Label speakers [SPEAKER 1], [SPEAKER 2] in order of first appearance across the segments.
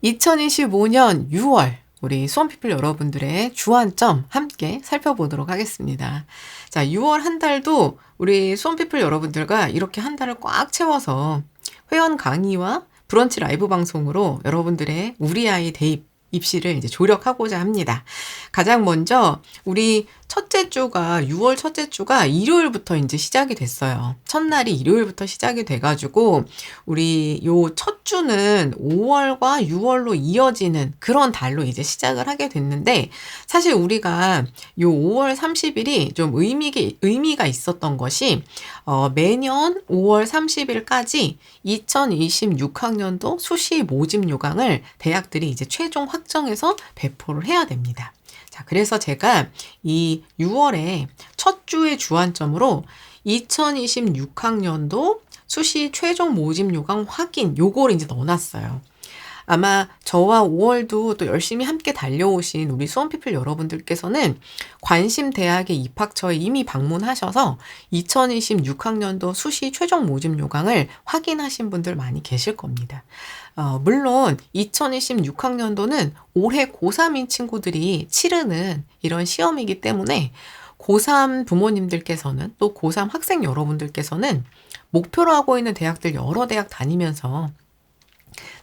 [SPEAKER 1] 2025년 6월 우리 수험피플 여러분들의 주안점 함께 살펴보도록 하겠습니다. 자, 6월 한 달도 우리 수험피플 여러분들과 이렇게 한 달을 꽉 채워서 회원 강의와 브런치 라이브 방송으로 여러분들의 우리 아이 대입 입시를 이제 조력하고자 합니다. 가장 먼저 우리 첫째 주가 6월 첫째 주가 일요일부터 이제 시작이 됐어요. 첫날이 일요일부터 시작이 돼가지고 우리 요 첫 주는 5월과 6월로 이어지는 그런 달로 이제 시작을 하게 됐는데 사실 우리가 요 5월 30일이 좀 의미가 있었던 것이 매년 5월 30일까지 2026학년도 수시 모집 요강을 대학들이 이제 최종 확정해서 배포를 해야 됩니다. 자, 그래서 제가 이 6월에 첫 주의 주안점으로 2026학년도 수시 최종 모집 요강 확인 요거를 이제 넣어놨어요. 아마 저와 5월도 또 열심히 함께 달려오신 우리 수험피플 여러분들께서는 관심 대학의 입학처에 이미 방문하셔서 2026학년도 수시 최종 모집 요강을 확인하신 분들 많이 계실 겁니다. 물론 2026학년도는 올해 고3인 친구들이 치르는 이런 시험이기 때문에 고3 부모님들께서는 또 고3 학생 여러분들께서는 목표로 하고 있는 대학들 여러 대학 다니면서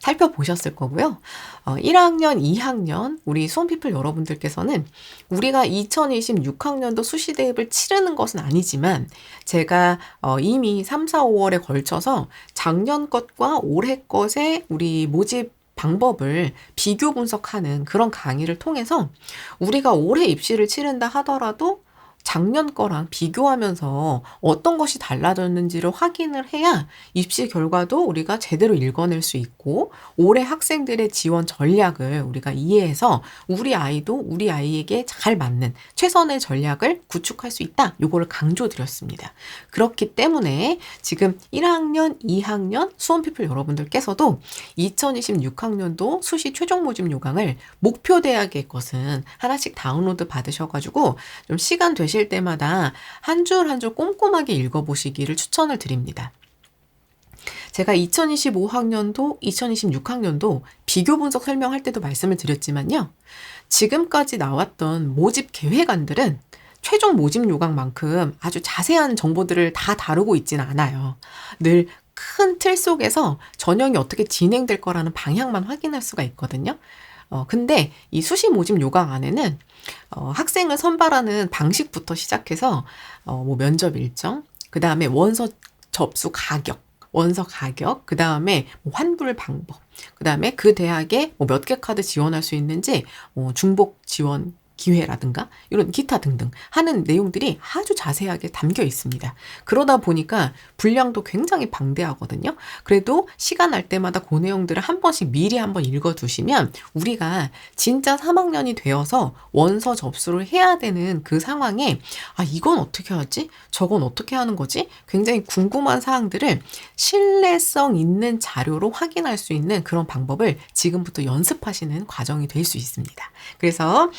[SPEAKER 1] 살펴보셨을 거고요. 1학년, 2학년 우리 수험피플 여러분들께서는 우리가 2026학년도 수시 대입을 치르는 것은 아니지만 제가 이미 3, 4, 5월에 걸쳐서 작년 것과 올해 것의 우리 모집 방법을 비교 분석하는 그런 강의를 통해서 우리가 올해 입시를 치른다 하더라도 작년 거랑 비교하면서 어떤 것이 달라졌는지를 확인을 해야 입시 결과도 우리가 제대로 읽어낼 수 있고 올해 학생들의 지원 전략을 우리가 이해해서 우리 아이도 우리 아이에게 잘 맞는 최선의 전략을 구축할 수 있다. 요거를 강조드렸습니다. 그렇기 때문에 지금 1학년, 2학년 수험피플 여러분들께서도 2026학년도 수시 최종 모집 요강을 목표 대학의 것은 하나씩 다운로드 받으셔가지고 좀 시간 되실 때마다 한 줄 한 줄 꼼꼼하게 읽어보시기를 추천을 드립니다. 제가 2025학년도, 2026학년도 비교 분석 설명할 때도 말씀을 드렸지만요. 지금까지 나왔던 모집 계획안들은 최종 모집 요강만큼 아주 자세한 정보들을 다 다루고 있지는 않아요. 늘 큰 틀 속에서 전형이 어떻게 진행될 거라는 방향만 확인할 수가 있거든요. 근데 이 수시 모집 요강 안에는 학생을 선발하는 방식부터 시작해서 뭐 면접 일정, 그 다음에 원서 접수 가격, 그 다음에 뭐 환불 방법, 그 다음에 그 대학에 뭐 몇 개 카드 지원할 수 있는지, 중복 지원 기회라든가 이런 기타 등등 하는 내용들이 아주 자세하게 담겨 있습니다. 그러다 보니까 분량도 굉장히 방대하거든요. 그래도 시간 날 때마다 그 내용들을 한 번씩 미리 한번 읽어두시면 우리가 진짜 3학년이 되어서 원서 접수를 해야 되는 그 상황에 이건 어떻게 하지? 저건 어떻게 하는 거지? 굉장히 궁금한 사항들을 신뢰성 있는 자료로 확인할 수 있는 그런 방법을 지금부터 연습하시는 과정이 될 수 있습니다. 그래서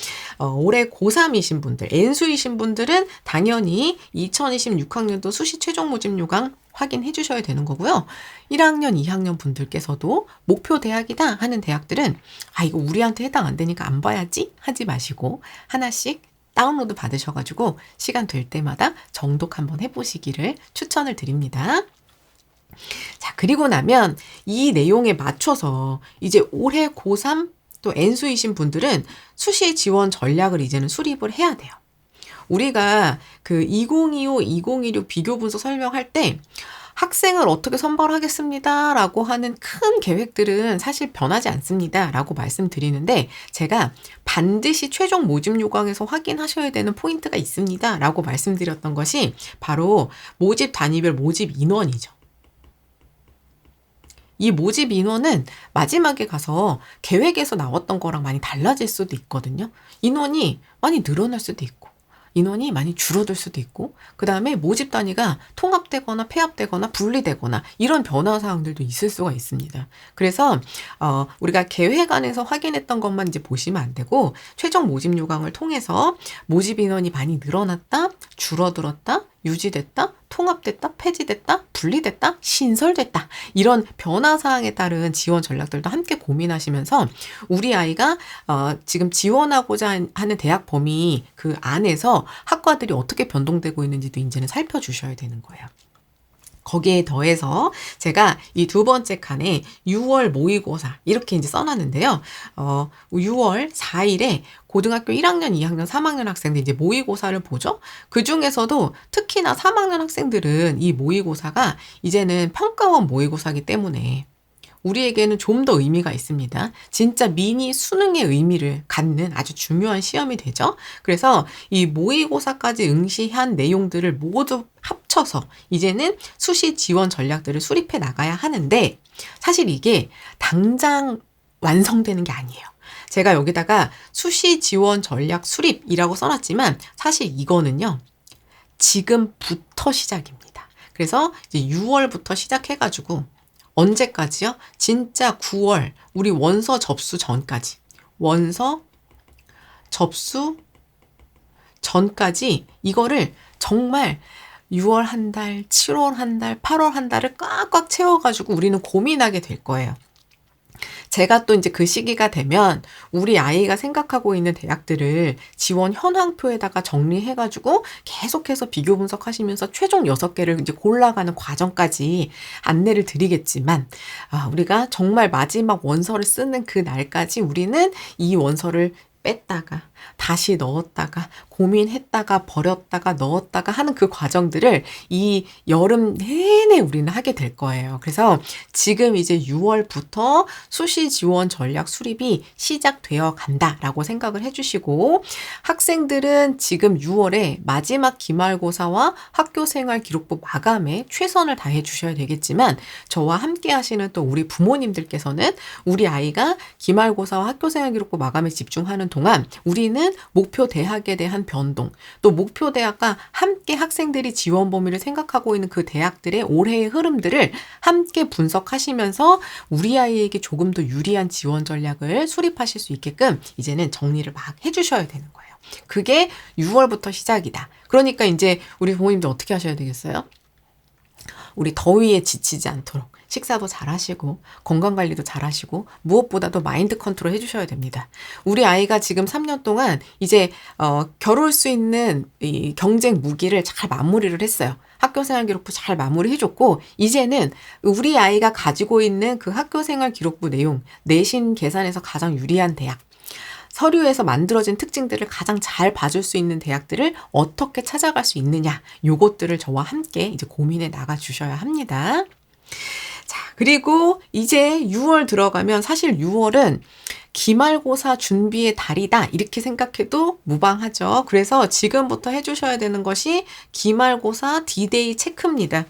[SPEAKER 1] 올해 고3이신 분들, N수이신 분들은 당연히 2026학년도 수시 최종 모집 요강 확인해 주셔야 되는 거고요. 1학년, 2학년 분들께서도 목표 대학이다 하는 대학들은 이거 우리한테 해당 안 되니까 안 봐야지 하지 마시고 하나씩 다운로드 받으셔가지고 시간 될 때마다 정독 한번 해보시기를 추천을 드립니다. 자, 그리고 나면 이 내용에 맞춰서 이제 올해 고3 또 N수이신 분들은 수시 지원 전략을 이제는 수립을 해야 돼요. 우리가 그 2025, 2026 비교 분석 설명할 때 학생을 어떻게 선발하겠습니다 라고 하는 큰 계획들은 사실 변하지 않습니다 라고 말씀드리는데 제가 반드시 최종 모집 요강에서 확인하셔야 되는 포인트가 있습니다 라고 말씀드렸던 것이 바로 모집 단위별 모집 인원이죠. 이 모집 인원은 마지막에 가서 계획에서 나왔던 거랑 많이 달라질 수도 있거든요. 인원이 많이 늘어날 수도 있고 인원이 많이 줄어들 수도 있고 그 다음에 모집 단위가 통합되거나 폐합되거나 분리되거나 이런 변화 사항들도 있을 수가 있습니다. 그래서 우리가 계획 안에서 확인했던 것만 이제 보시면 안 되고 최종 모집 요강을 통해서 모집 인원이 많이 늘어났다, 줄어들었다, 유지됐다, 통합됐다, 폐지됐다, 분리됐다, 신설됐다. 이런 변화사항에 따른 지원 전략들도 함께 고민하시면서 우리 아이가 지금 지원하고자 하는 대학 범위 그 안에서 학과들이 어떻게 변동되고 있는지도 이제는 살펴주셔야 되는 거예요. 거기에 더해서 제가 이 두 번째 칸에 6월 모의고사 이렇게 이제 써놨는데요. 6월 4일에 고등학교 1학년, 2학년, 3학년 학생들 이제 모의고사를 보죠. 그 중에서도 특히나 3학년 학생들은 이 모의고사가 이제는 평가원 모의고사이기 때문에 우리에게는 좀 더 의미가 있습니다. 진짜 미니 수능의 의미를 갖는 아주 중요한 시험이 되죠. 그래서 이 모의고사까지 응시한 내용들을 모두 합쳐서 이제는 수시 지원 전략들을 수립해 나가야 하는데 사실 이게 당장 완성되는 게 아니에요. 제가 여기다가 수시 지원 전략 수립이라고 써놨지만 사실 이거는요. 지금부터 시작입니다. 그래서 이제 6월부터 시작해가지고 언제까지요? 진짜 9월 우리 원서 접수 전까지 원서 접수 전까지 이거를 정말 6월 한 달, 7월 한 달, 8월 한 달을 꽉꽉 채워가지고 우리는 고민하게 될 거예요. 제가 또 이제 그 시기가 되면 우리 아이가 생각하고 있는 대학들을 지원 현황표에다가 정리해가지고 계속해서 비교 분석하시면서 최종 6개를 이제 골라가는 과정까지 안내를 드리겠지만, 우리가 정말 마지막 원서를 쓰는 그 날까지 우리는 이 원서를 뺐다가 다시 넣었다가 고민했다가 버렸다가 넣었다가 하는 그 과정들을 이 여름 내내 우리는 하게 될 거예요. 그래서 지금 이제 6월부터 수시 지원 전략 수립이 시작되어 간다라고 생각을 해주시고, 학생들은 지금 6월에 마지막 기말고사와 학교생활 기록부 마감에 최선을 다해 주셔야 되겠지만, 저와 함께 하시는 또 우리 부모님들께서는 우리 아이가 기말고사와 학교생활 기록부 마감에 집중하는 동안 우리는 목표 대학에 대한 변동, 또 목표 대학과 함께 학생들이 지원 범위를 생각하고 있는 그 대학들의 올해의 흐름들을 함께 분석하시면서 우리 아이에게 조금 더 유리한 지원 전략을 수립하실 수 있게끔 이제는 정리를 막 해주셔야 되는 거예요. 그게 6월부터 시작이다. 그러니까 이제 우리 부모님들 어떻게 하셔야 되겠어요? 우리 더위에 지치지 않도록 식사도 잘 하시고 건강관리도 잘 하시고 무엇보다도 마인드 컨트롤 해주셔야 됩니다. 우리 아이가 지금 3년 동안 이제 겨룰 수 있는 이 경쟁 무기를 잘 마무리를 했어요. 학교생활 기록부 잘 마무리해줬고, 이제는 우리 아이가 가지고 있는 그 학교생활 기록부 내용, 내신 계산에서 가장 유리한 대학, 서류에서 만들어진 특징들을 가장 잘 봐줄 수 있는 대학들을 어떻게 찾아갈 수 있느냐, 요것들을 저와 함께 이제 고민해 나가 주셔야 합니다. 자, 그리고 이제 6월 들어가면 사실 6월은 기말고사 준비의 달이다 이렇게 생각해도 무방하죠. 그래서 지금부터 해주셔야 되는 것이 기말고사 D-Day 체크입니다.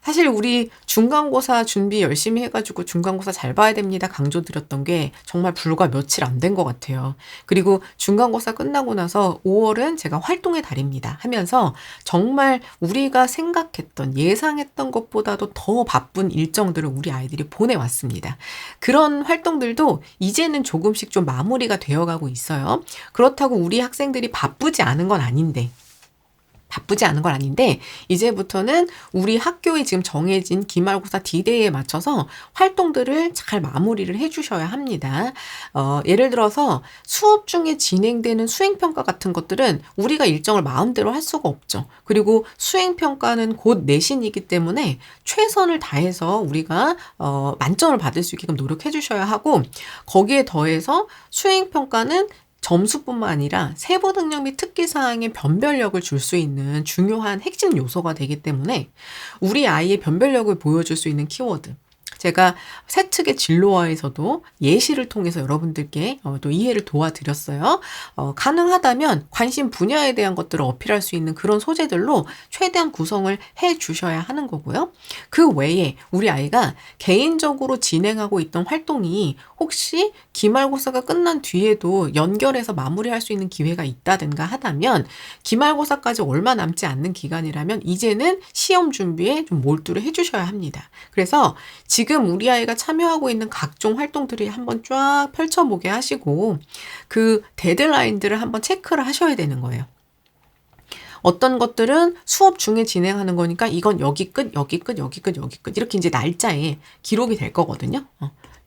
[SPEAKER 1] 사실 우리 중간고사 준비 열심히 해가지고 중간고사 잘 봐야 됩니다 강조드렸던 게 정말 불과 며칠 안 된 것 같아요. 그리고 중간고사 끝나고 나서 5월은 제가 활동의 달입니다 하면서 정말 우리가 생각했던 예상했던 것보다도 더 바쁜 일정들을 우리 아이들이 보내왔습니다. 그런 활동들도 이제는 조금씩 좀 마무리가 되어가고 있어요. 그렇다고 우리 학생들이 바쁘지 않은 건 아닌데 이제부터는 우리 학교에 지금 정해진 기말고사 D-Day에 맞춰서 활동들을 잘 마무리를 해주셔야 합니다. 예를 들어서 수업 중에 진행되는 수행평가 같은 것들은 우리가 일정을 마음대로 할 수가 없죠. 그리고 수행평가는 곧 내신이기 때문에 최선을 다해서 우리가 만점을 받을 수 있게끔 노력해 주셔야 하고, 거기에 더해서 수행평가는 점수뿐만 아니라 세부 능력 및 특기사항의 변별력을 줄 수 있는 중요한 핵심 요소가 되기 때문에 우리 아이의 변별력을 보여줄 수 있는 키워드, 제가 세특의 진로화에서도 예시를 통해서 여러분들께 또 이해를 도와드렸어요. 가능하다면 관심 분야에 대한 것들을 어필할 수 있는 그런 소재들로 최대한 구성을 해 주셔야 하는 거고요. 그 외에 우리 아이가 개인적으로 진행하고 있던 활동이 혹시 기말고사가 끝난 뒤에도 연결해서 마무리할 수 있는 기회가 있다든가 하다면, 기말고사까지 얼마 남지 않는 기간이라면 이제는 시험 준비에 좀 몰두를 해주셔야 합니다. 그래서 지금 우리 아이가 참여하고 있는 각종 활동들이 한번 쫙 펼쳐보게 하시고 그 데드라인들을 한번 체크를 하셔야 되는 거예요. 어떤 것들은 수업 중에 진행하는 거니까 이건 여기 끝, 여기 끝, 여기 끝, 여기 끝 이렇게 이제 날짜에 기록이 될 거거든요.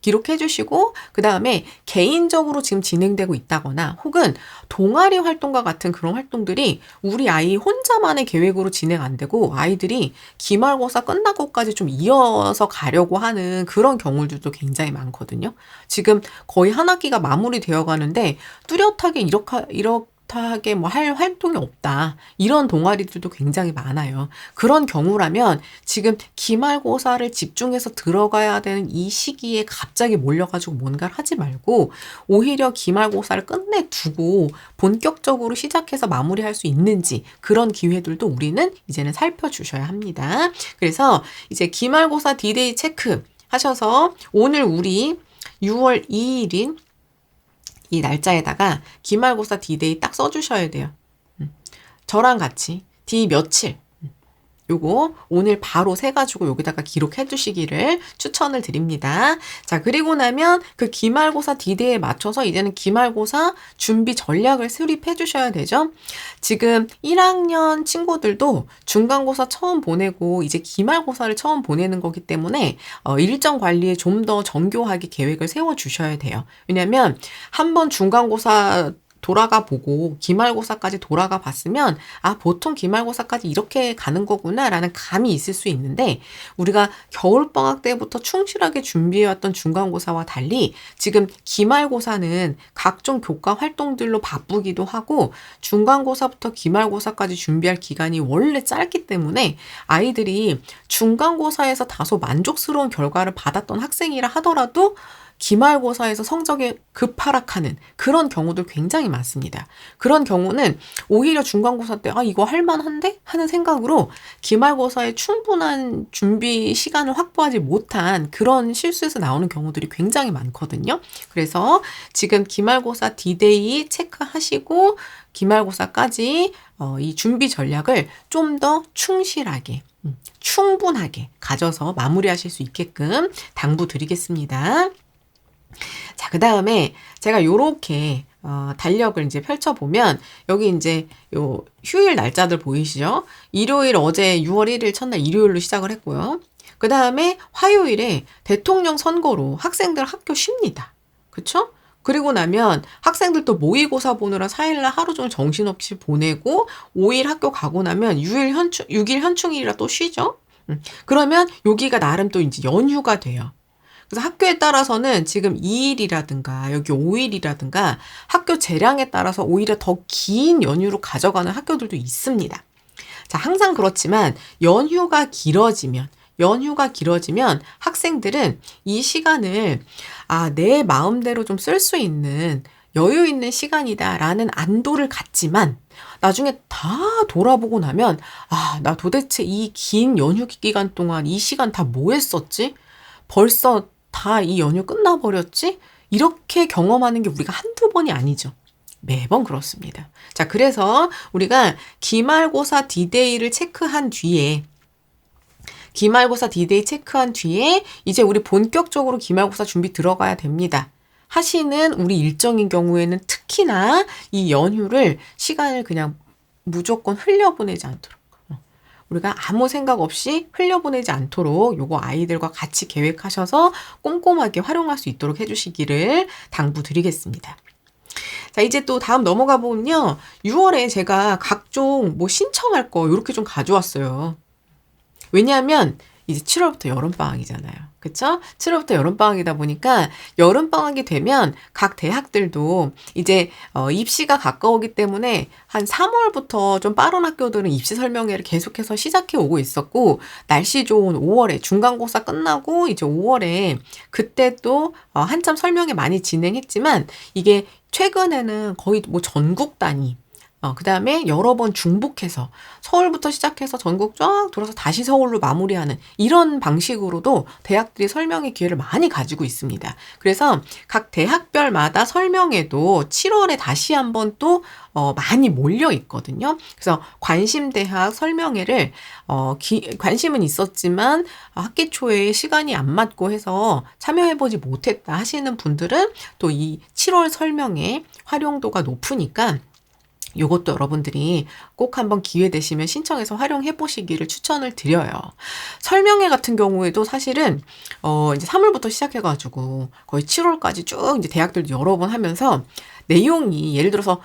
[SPEAKER 1] 기록해 주시고 그다음에 개인적으로 지금 진행되고 있다거나 혹은 동아리 활동과 같은 그런 활동들이 우리 아이 혼자만의 계획으로 진행 안 되고 아이들이 기말고사 끝나고까지 좀 이어서 가려고 하는 그런 경우들도 굉장히 많거든요. 지금 거의 한 학기가 마무리되어 가는데 뚜렷하게 이렇게 뭐 할 활동이 없다. 이런 동아리들도 굉장히 많아요. 그런 경우라면 지금 기말고사를 집중해서 들어가야 되는 이 시기에 갑자기 몰려가지고 뭔가를 하지 말고 오히려 기말고사를 끝내두고 본격적으로 시작해서 마무리할 수 있는지 그런 기회들도 우리는 이제는 살펴주셔야 합니다. 그래서 이제 기말고사 D-Day 체크 하셔서 오늘 우리 6월 2일인 이 날짜에다가 기말고사 D-Day 딱 써주셔야 돼요. 저랑 같이 D 며칠 요거 오늘 바로 세가지고 여기다가 기록해 주시기를 추천을 드립니다. 자, 그리고 나면 그 기말고사 D-Day에 맞춰서 이제는 기말고사 준비 전략을 수립해 주셔야 되죠. 지금 1학년 친구들도 중간고사 처음 보내고 이제 기말고사를 처음 보내는 거기 때문에 일정 관리에 좀 더 정교하게 계획을 세워 주셔야 돼요. 왜냐면 한번 중간고사 돌아가 보고 기말고사까지 돌아가 봤으면 아 보통 기말고사까지 이렇게 가는 거구나 라는 감이 있을 수 있는데 우리가 겨울방학 때부터 충실하게 준비해왔던 중간고사와 달리 지금 기말고사는 각종 교과 활동들로 바쁘기도 하고 중간고사부터 기말고사까지 준비할 기간이 원래 짧기 때문에 아이들이 중간고사에서 다소 만족스러운 결과를 받았던 학생이라 하더라도 기말고사에서 성적이 급하락하는 그런 경우들 굉장히 많습니다. 그런 경우는 오히려 중간고사 때 아 이거 할만한데? 하는 생각으로 기말고사에 충분한 준비 시간을 확보하지 못한 그런 실수에서 나오는 경우들이 굉장히 많거든요. 그래서 지금 기말고사 D-Day 체크하시고 기말고사까지 이 준비 전략을 좀 더 충실하게 충분하게 가져서 마무리하실 수 있게끔 당부드리겠습니다. 자, 그 다음에 제가 요렇게 달력을 이제 펼쳐보면 여기 이제 요 휴일 날짜들 보이시죠? 일요일 어제 6월 1일 첫날 일요일로 시작을 했고요. 그 다음에 화요일에 대통령 선거로 학생들 학교 쉽니다. 그쵸? 그리고 나면 학생들 또 모의고사 보느라 4일날 하루 종일 정신없이 보내고 5일 학교 가고 나면 6일 현충일이라 또 쉬죠? 그러면 여기가 나름 또 이제 연휴가 돼요. 그래서 학교에 따라서는 지금 2일이라든가 여기 5일이라든가 학교 재량에 따라서 오히려 더 긴 연휴로 가져가는 학교들도 있습니다. 자, 항상 그렇지만 연휴가 길어지면 학생들은 이 시간을 내 마음대로 좀 쓸 수 있는 여유 있는 시간이다라는 안도를 갖지만 나중에 다 돌아보고 나면 나 도대체 이 긴 연휴 기간 동안 이 시간 다 뭐 했었지? 벌써 다 이 연휴 끝나버렸지? 이렇게 경험하는 게 우리가 한두 번이 아니죠. 매번 그렇습니다. 자, 그래서 우리가 기말고사 D-Day를 체크한 뒤에 이제 우리 본격적으로 기말고사 준비 들어가야 됩니다. 하시는 우리 일정인 경우에는 특히나 이 연휴를 시간을 그냥 무조건 흘려보내지 않도록 우리가 아무 생각 없이 흘려보내지 않도록 요거 아이들과 같이 계획하셔서 꼼꼼하게 활용할 수 있도록 해주시기를 당부드리겠습니다. 자, 이제 또 다음 넘어가 보면요. 6월에 제가 각종 뭐 신청할 거 이렇게 좀 가져왔어요. 왜냐하면 이제 7월부터 여름방학이잖아요. 그쵸? 7월부터 여름방학이다 보니까 여름방학이 되면 각 대학들도 이제 입시가 가까우기 때문에 한 3월부터 좀 빠른 학교들은 입시 설명회를 계속해서 시작해 오고 있었고 날씨 좋은 5월에 중간고사 끝나고 이제 5월에 그때 또 한참 설명회 많이 진행했지만 이게 최근에는 거의 뭐 전국 단위 그 다음에 여러 번 중복해서 서울부터 시작해서 전국 쫙 돌아서 다시 서울로 마무리하는 이런 방식으로도 대학들이 설명의 기회를 많이 가지고 있습니다. 그래서 각 대학별마다 설명회도 7월에 다시 한번 또 많이 몰려 있거든요. 그래서 관심대학 설명회를 관심은 있었지만 학기 초에 시간이 안 맞고 해서 참여해보지 못했다 하시는 분들은 또 이 7월 설명회 활용도가 높으니까 요것도 여러분들이 꼭 한번 기회 되시면 신청해서 활용해 보시기를 추천을 드려요. 설명회 같은 경우에도 사실은 이제 3 월부터 시작해 가지고 거의 7 월까지 쭉 이제 대학들도 여러 번 하면서 내용이 예를 들어서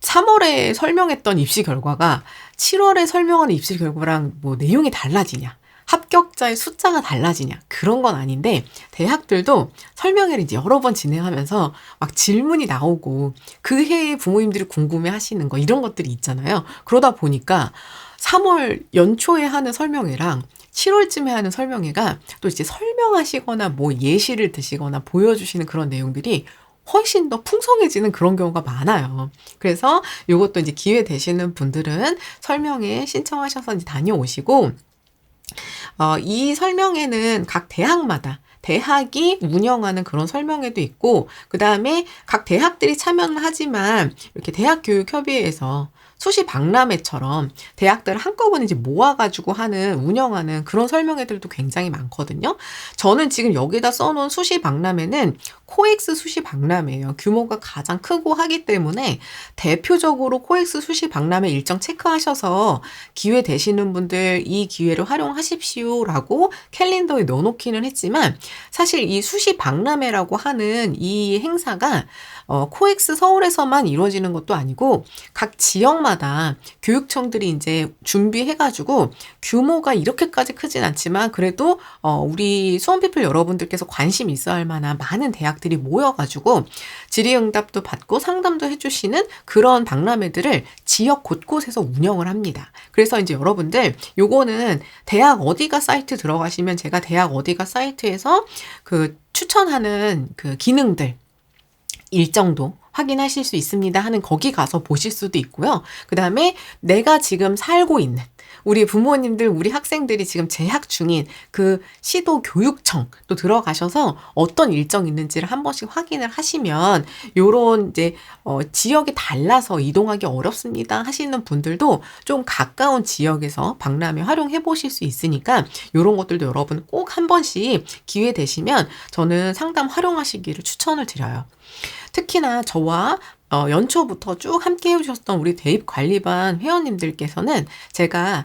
[SPEAKER 1] 3 월에 설명했던 입시 결과가 7 월에 설명하는 입시 결과랑 뭐 내용이 달라지냐, 합격자의 숫자가 달라지냐, 그런 건 아닌데 대학들도 설명회를 이제 여러 번 진행하면서 막 질문이 나오고 그 해에 부모님들이 궁금해 하시는 거 이런 것들이 있잖아요. 그러다 보니까 3 월 연초에 하는 설명회랑 7 월쯤에 하는 설명회가 또 이제 설명하시거나 뭐 예시를 드시거나 보여주시는 그런 내용들이 훨씬 더 풍성해지는 그런 경우가 많아요. 그래서 요것도 이제 기회 되시는 분들은 설명회 신청하셔서 이제 다녀오시고, 이 설명회는 각 대학마다 대학이 운영하는 그런 설명회도 있고, 그 다음에 각 대학들이 참여는 하지만 이렇게 대학교육협의회에서 수시 박람회처럼 대학들을 한꺼번에 이제 모아가지고 운영하는 그런 설명회들도 굉장히 많거든요. 저는 지금 여기다 써놓은 수시 박람회는 코엑스 수시 박람회예요. 규모가 가장 크고 하기 때문에 대표적으로 코엑스 수시 박람회 일정 체크하셔서 기회 되시는 분들 이 기회를 활용하십시오라고 캘린더에 넣어놓기는 했지만, 사실 이 수시 박람회라고 하는 이 행사가 코엑스 서울에서만 이루어지는 것도 아니고 각 지역마다 교육청들이 이제 준비해가지고 규모가 이렇게까지 크진 않지만 그래도 우리 수험피플 여러분들께서 관심 있어 할 만한 많은 대학들이 모여가지고 질의응답도 받고 상담도 해주시는 그런 박람회들을 지역 곳곳에서 운영을 합니다. 그래서 이제 여러분들 요거는 대학 어디가 사이트 들어가시면 제가 대학 어디가 사이트에서 그 추천하는 그 기능들 일정도 확인하실 수 있습니다 하는 거기 가서 보실 수도 있고요. 그 다음에 내가 지금 살고 있는 우리 부모님들, 우리 학생들이 지금 재학 중인 그 시도 교육청 또 들어가셔서 어떤 일정이 있는지를 한 번씩 확인을 하시면 요런 이제 지역이 달라서 이동하기 어렵습니다 하시는 분들도 좀 가까운 지역에서 박람회 활용해 보실 수 있으니까 요런 것들도 여러분 꼭 한 번씩 기회 되시면 저는 상담 활용하시기를 추천을 드려요. 특히나 저와 연초부터 쭉 함께 해주셨던 우리 대입관리반 회원님들께서는 제가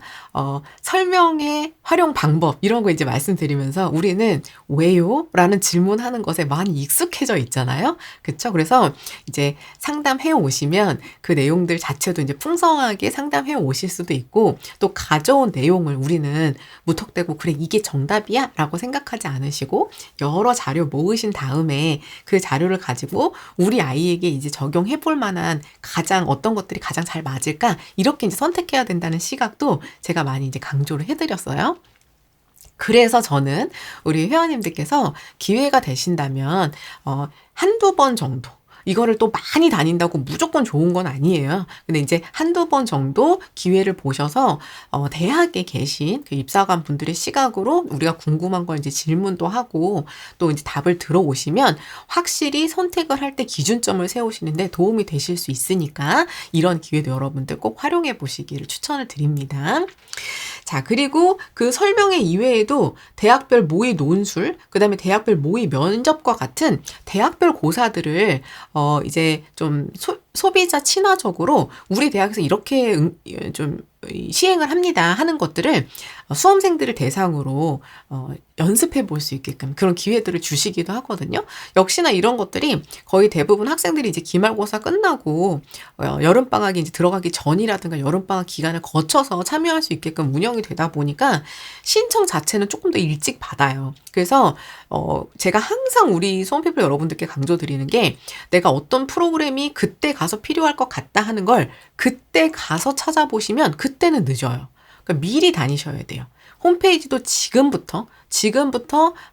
[SPEAKER 1] 설명의 활용 방법 이런 거 이제 말씀드리면서 우리는 왜요? 라는 질문하는 것에 많이 익숙해져 있잖아요. 그쵸? 그래서 이제 상담해 오시면 그 내용들 자체도 이제 풍성하게 상담해 오실 수도 있고, 또 가져온 내용을 우리는 무턱대고 그래 이게 정답이야? 라고 생각하지 않으시고 여러 자료 모으신 다음에 그 자료를 가지고 우리 아이에게 이제 적용해 볼 만한 가장 어떤 것들이 가장 잘 맞을까 이렇게 이제 선택해야 된다는 시각도 제가 많이 이제 강조를 해드렸어요. 그래서 저는 우리 회원님들께서 기회가 되신다면 한두 번 정도, 이거를 또 많이 다닌다고 무조건 좋은 건 아니에요. 근데 이제 한두 번 정도 기회를 보셔서 대학에 계신 그 입사관 분들의 시각으로 우리가 궁금한 걸 이제 질문도 하고 또 이제 답을 들어오시면 확실히 선택을 할 때 기준점을 세우시는데 도움이 되실 수 있으니까 이런 기회도 여러분들 꼭 활용해 보시기를 추천을 드립니다. 자, 그리고 그 설명회 이외에도 대학별 모의 논술, 그 다음에 대학별 모의 면접과 같은 대학별 고사들을 이제 좀 소비자 친화적으로 우리 대학에서 이렇게 좀 시행을 합니다 하는 것들을 수험생들을 대상으로 연습해 볼 수 있게끔 그런 기회들을 주시기도 하거든요. 역시나 이런 것들이 거의 대부분 학생들이 이제 기말고사 끝나고 여름방학이 이제 들어가기 전이라든가 여름방학 기간을 거쳐서 참여할 수 있게끔 운영이 되다 보니까 신청 자체는 조금 더 일찍 받아요. 그래서 제가 항상 우리 수험피플 여러분들께 강조드리는 게 내가 어떤 프로그램이 그때 가서 필요할 것 같다 하는 걸 그때 가서 찾아보시면 그때는 늦어요. 그러니까 미리 다니셔야 돼요. 홈페이지도 지금부터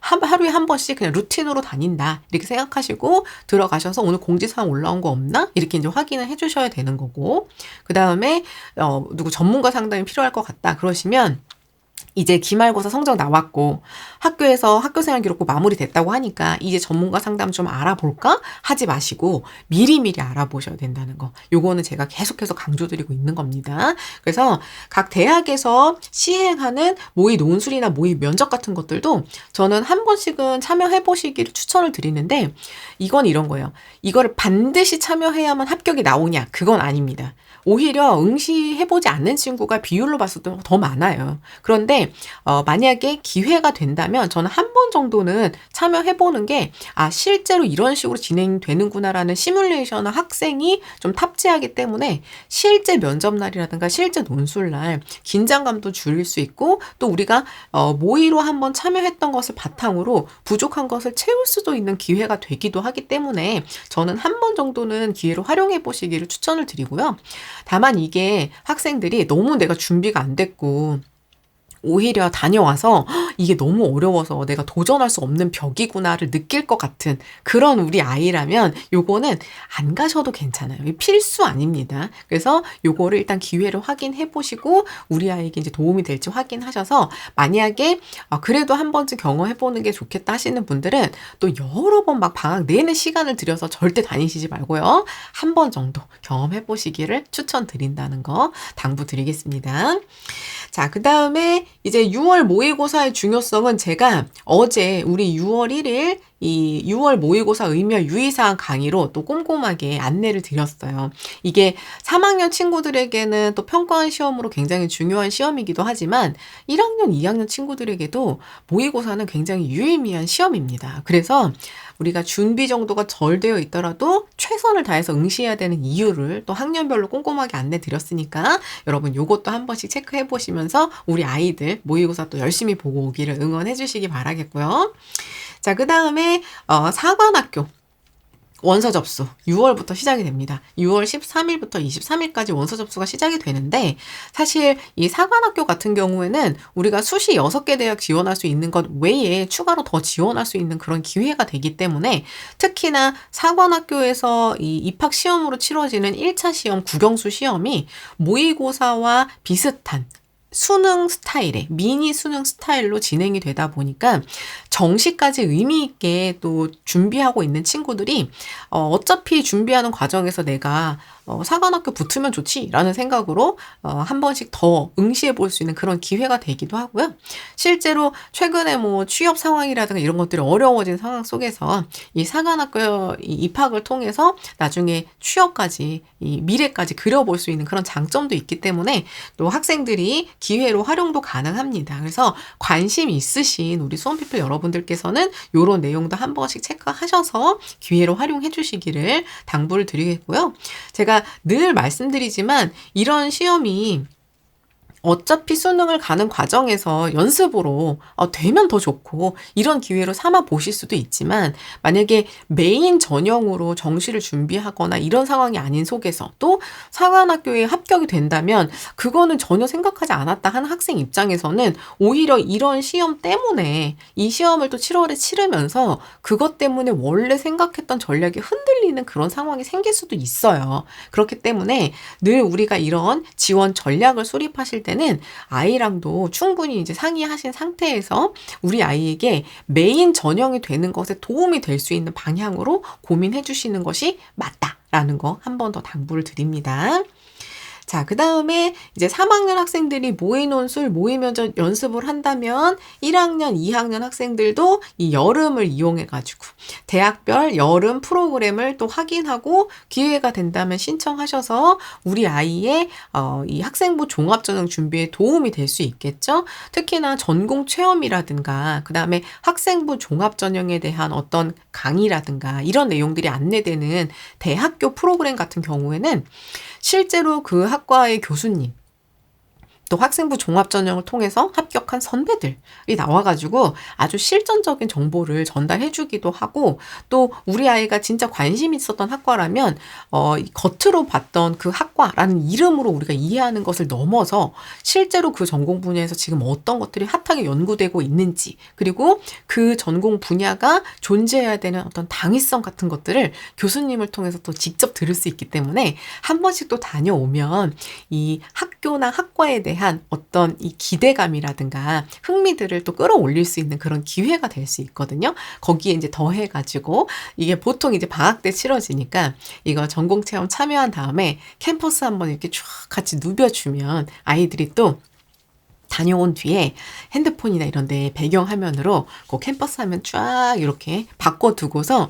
[SPEAKER 1] 하루에 한 번씩 그냥 루틴으로 다닌다 이렇게 생각하시고 들어가셔서 오늘 공지사항 올라온 거 없나? 이렇게 이제 확인을 해주셔야 되는 거고, 그 다음에 누구 전문가 상담이 필요할 것 같다 그러시면 이제 기말고사 성적 나왔고 학교에서 학교생활 기록부 마무리됐다고 하니까 이제 전문가 상담 좀 알아볼까? 하지 마시고 미리미리 알아보셔야 된다는 거. 요거는 제가 계속해서 강조드리고 있는 겁니다. 그래서 각 대학에서 시행하는 모의 논술이나 모의 면접 같은 것들도 저는 한 번씩은 참여해 보시기를 추천을 드리는데, 이건 이런 거예요. 이거를 반드시 참여해야만 합격이 나오냐? 그건 아닙니다. 오히려 응시해보지 않는 친구가 비율로 봤을 때 더 많아요. 그런데 만약에 기회가 된다면 저는 한 번 정도는 참여해보는 게 실제로 이런 식으로 진행되는구나라는 시뮬레이션을 학생이 좀 탑재하기 때문에 실제 면접날이라든가 실제 논술날 긴장감도 줄일 수 있고, 또 우리가 모의로 한번 참여했던 것을 바탕으로 부족한 것을 채울 수도 있는 기회가 되기도 하기 때문에 저는 한 번 정도는 기회로 활용해 보시기를 추천을 드리고요. 다만 이게 학생들이 너무 내가 준비가 안 됐고 오히려 다녀와서 이게 너무 어려워서 내가 도전할 수 없는 벽이구나를 느낄 것 같은 그런 우리 아이라면 요거는 안 가셔도 괜찮아요. 필수 아닙니다. 그래서 요거를 일단 기회를 확인해 보시고 우리 아이에게 이제 도움이 될지 확인하셔서, 만약에 그래도 한 번쯤 경험해 보는 게 좋겠다 하시는 분들은 또 여러 번 막 방학 내내 시간을 들여서 절대 다니시지 말고요. 한 번 정도 경험해 보시기를 추천드린다는 거 당부드리겠습니다. 자, 그 다음에 이제 6월 모의고사의 중요성은 제가 어제 우리 6월 1일 이 6월 모의고사 의미와 유의사항 강의로 또 꼼꼼하게 안내를 드렸어요. 이게 3학년 친구들에게는 또 평가원 시험으로 굉장히 중요한 시험이기도 하지만 1학년, 2학년 친구들에게도 모의고사는 굉장히 유의미한 시험입니다. 그래서 우리가 준비 정도가 덜 되어 있더라도 최선을 다해서 응시해야 되는 이유를 또 학년별로 꼼꼼하게 안내 드렸으니까 여러분 요것도 한 번씩 체크해 보시면서 우리 아이들 모의고사 또 열심히 보고 오기를 응원해 주시기 바라겠고요. 자, 그 다음에 사관학교 원서 접수 6월부터 시작이 됩니다. 6월 13일부터 23일까지 원서 접수가 시작이 되는데, 사실 이 사관학교 같은 경우에는 우리가 수시 6개 대학 지원할 수 있는 것 외에 추가로 더 지원할 수 있는 그런 기회가 되기 때문에, 특히나 사관학교에서 이 입학 시험으로 치러지는 1차 시험 국영수 시험이 모의고사와 비슷한 수능 스타일의 미니 수능 스타일로 진행이 되다 보니까 정시까지 의미 있게 또 준비하고 있는 친구들이 어차피 준비하는 과정에서 내가 사관학교 붙으면 좋지라는 생각으로 한 번씩 더 응시해 볼 수 있는 그런 기회가 되기도 하고요. 실제로 최근에 뭐 취업 상황이라든가 이런 것들이 어려워진 상황 속에서 이 사관학교 입학을 통해서 나중에 취업까지 이 미래까지 그려볼 수 있는 그런 장점도 있기 때문에 또 학생들이 기회로 활용도 가능합니다. 그래서 관심 있으신 우리 수험피플 여러분들께서는 이런 내용도 한 번씩 체크하셔서 기회로 활용해 주시기를 당부를 드리겠고요. 제가 늘 말씀드리지만 이런 시험이 어차피 수능을 가는 과정에서 연습으로 되면 더 좋고 이런 기회로 삼아 보실 수도 있지만, 만약에 메인 전형으로 정시를 준비하거나 이런 상황이 아닌 속에서 또 사관학교에 합격이 된다면 그거는 전혀 생각하지 않았다 하는 학생 입장에서는 오히려 이런 시험 때문에 이 시험을 또 7월에 치르면서 그것 때문에 원래 생각했던 전략이 흔들리는 그런 상황이 생길 수도 있어요. 그렇기 때문에 늘 우리가 이런 지원 전략을 수립하실 때는 아이랑도 충분히 이제 상의하신 상태에서 우리 아이에게 메인 전형이 되는 것에 도움이 될 수 있는 방향으로 고민해 주시는 것이 맞다라는 거 한 번 더 당부를 드립니다. 자, 그 다음에 이제 3학년 학생들이 모의 논술, 모의 면접 연습을 한다면 1학년, 2학년 학생들도 이 여름을 이용해가지고 대학별 여름 프로그램을 또 확인하고 기회가 된다면 신청하셔서 우리 아이의 이 학생부 종합전형 준비에 도움이 될 수 있겠죠. 특히나 전공 체험이라든가 그 다음에 학생부 종합전형에 대한 어떤 강의라든가 이런 내용들이 안내되는 대학교 프로그램 같은 경우에는 실제로 그 학과의 교수님, 또 학생부 종합전형을 통해서 합격한 선배들이 나와가지고 아주 실전적인 정보를 전달해주기도 하고, 또 우리 아이가 진짜 관심 있었던 학과라면 겉으로 봤던 그 학과라는 이름으로 우리가 이해하는 것을 넘어서 실제로 그 전공 분야에서 지금 어떤 것들이 핫하게 연구되고 있는지, 그리고 그 전공 분야가 존재해야 되는 어떤 당위성 같은 것들을 교수님을 통해서 또 직접 들을 수 있기 때문에 한 번씩 또 다녀오면 이 학교나 학과에 대한 대한 어떤 이 기대감이라든가 흥미들을 또 끌어올릴 수 있는 그런 기회가 될 수 있거든요. 거기에 이제 더해가지고 이게 보통 이제 방학 때 치러지니까 이거 전공체험 참여한 다음에 캠퍼스 한번 이렇게 쭉 같이 누벼주면 아이들이 또 다녀온 뒤에 핸드폰이나 이런 데 배경화면으로 그 캠퍼스 화면 쫙 이렇게 바꿔두고서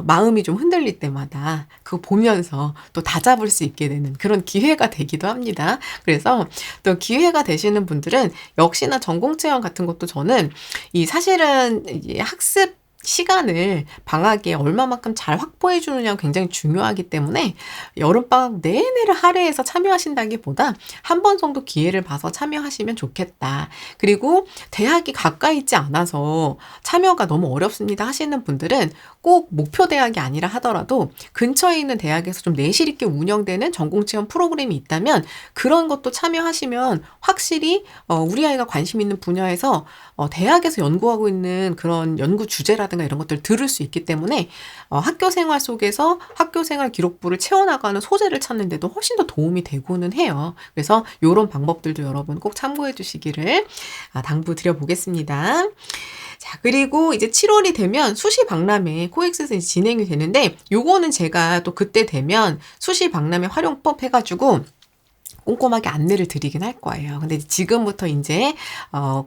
[SPEAKER 1] 마음이 좀 흔들릴 때마다 그거 보면서 또 다잡을 수 있게 되는 그런 기회가 되기도 합니다. 그래서 또 기회가 되시는 분들은 역시나 전공체험 같은 것도 저는 이 사실은 이 학습 시간을 방학에 얼마만큼 잘 확보해 주느냐가 굉장히 중요하기 때문에 여름방학 내내를 할애해서 참여하신다기보다 한 번 정도 기회를 봐서 참여하시면 좋겠다. 그리고 대학이 가까이 있지 않아서 참여가 너무 어렵습니다 하시는 분들은 꼭 목표 대학이 아니라 하더라도 근처에 있는 대학에서 좀 내실 있게 운영되는 전공체험 프로그램이 있다면 그런 것도 참여하시면 확실히 우리 아이가 관심 있는 분야에서 대학에서 연구하고 있는 그런 연구 주제라든가 이런 것들을 들을 수 있기 때문에 학교 생활 속에서 학교 생활 기록부를 채워나가는 소재를 찾는 데도 훨씬 더 도움이 되고는 해요. 그래서 이런 방법들도 여러분 꼭 참고해 주시기를 당부드려 보겠습니다. 자, 그리고 이제 7월이 되면 수시 박람회 코엑스에서 진행이 되는데 요거는 제가 또 그때 되면 수시 박람회 활용법 해가지고 꼼꼼하게 안내를 드리긴 할 거예요. 근데 지금부터 이제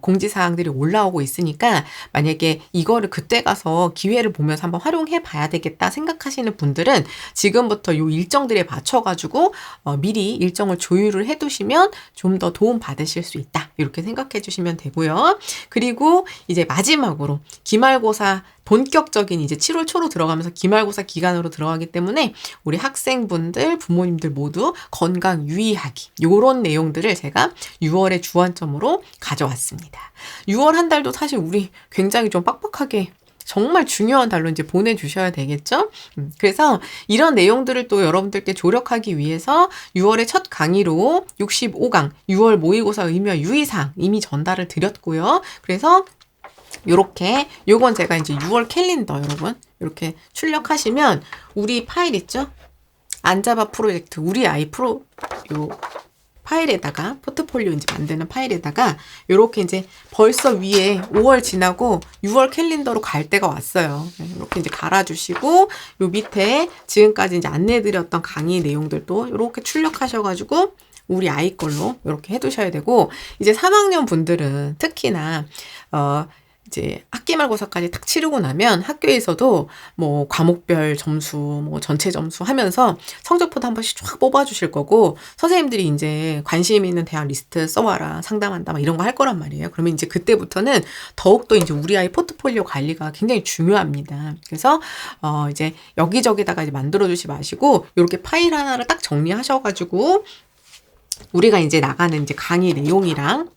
[SPEAKER 1] 공지사항들이 올라오고 있으니까 만약에 이거를 그때 가서 기회를 보면서 한번 활용해 봐야 되겠다 생각하시는 분들은 지금부터 요 일정들에 맞춰가지고 미리 일정을 조율을 해두시면 좀 더 도움 받으실 수 있다. 이렇게 생각해 주시면 되고요. 그리고 이제 마지막으로 기말고사 본격적인 이제 7월 초로 들어가면서 기말고사 기간으로 들어가기 때문에 우리 학생분들, 부모님들 모두 건강 유의하기 요런 내용들을 제가 6월의 주안점으로 가져왔습니다. 6월 한 달도 사실 우리 굉장히 좀 빡빡하게 정말 중요한 달로 이제 보내주셔야 되겠죠? 그래서 이런 내용들을 또 여러분들께 조력하기 위해서 6월의 첫 강의로 65강 6월 모의고사 의미와 유의사항 이미 전달을 드렸고요. 그래서 요건 제가 이제 6월 캘린더 여러분 이렇게 출력하시면 우리 파일 있죠? 안자바 프로젝트 우리 아이 요 파일에다가 포트폴리오 이제 만드는 파일에다가 요렇게 이제 벌써 위에 5월 지나고 6월 캘린더로 갈 때가 왔어요. 이렇게 이제 갈아주시고 요 밑에 지금까지 이제 안내드렸던 강의 내용들도 이렇게 출력하셔가지고 우리 아이 걸로 이렇게 해두셔야 되고 이제 3학년 분들은 특히나 이제 학기말고사까지 딱 치르고 나면 학교에서도 뭐 과목별 점수, 뭐 전체 점수 하면서 성적표도 한 번씩 쫙 뽑아주실 거고 선생님들이 이제 관심 있는 대학 리스트 써와라, 상담한다, 막 이런 거 할 거란 말이에요. 그러면 이제 그때부터는 더욱더 이제 우리 아이 포트폴리오 관리가 굉장히 중요합니다. 그래서 이제 여기저기다가 이제 만들어주지 마시고 이렇게 파일 하나를 딱 정리하셔가지고 우리가 이제 나가는 이제 강의 내용이랑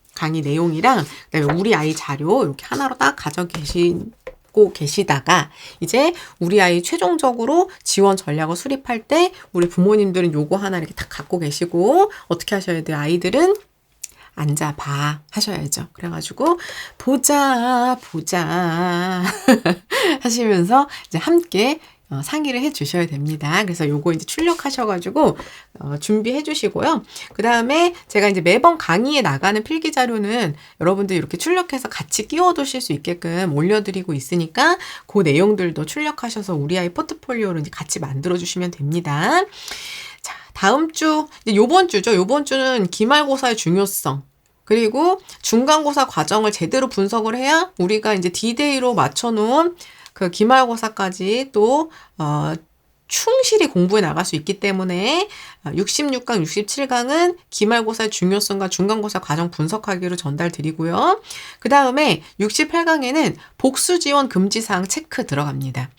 [SPEAKER 1] 그다음에 우리 아이 자료 이렇게 하나로 딱 가지고 계시다가 이제 우리 아이 최종적으로 지원 전략을 수립할 때 우리 부모님들은 요거 하나 이렇게 딱 갖고 계시고 어떻게 하셔야 돼요? 아이들은 앉아봐 하셔야죠. 그래가지고 보자 하시면서 이제 함께 상의를 해 주셔야 됩니다. 그래서 요거 이제 출력하셔가지고 준비해 주시고요. 그 다음에 제가 이제 매번 강의에 나가는 필기 자료는 여러분들 이렇게 출력해서 같이 끼워 두실 수 있게끔 올려드리고 있으니까 그 내용들도 출력하셔서 우리 아이 포트폴리오로 이제 같이 만들어 주시면 됩니다. 자, 다음 주, 이제 요번 주죠. 요번 주는 기말고사의 중요성. 그리고 중간고사 과정을 제대로 분석을 해야 우리가 이제 D-Day로 맞춰놓은 그 기말고사까지 또 충실히 공부해 나갈 수 있기 때문에 66강, 67강은 기말고사의 중요성과 중간고사 과정 분석하기로 전달드리고요. 그 다음에 68강에는 복수 지원 금지 사항 체크 들어갑니다.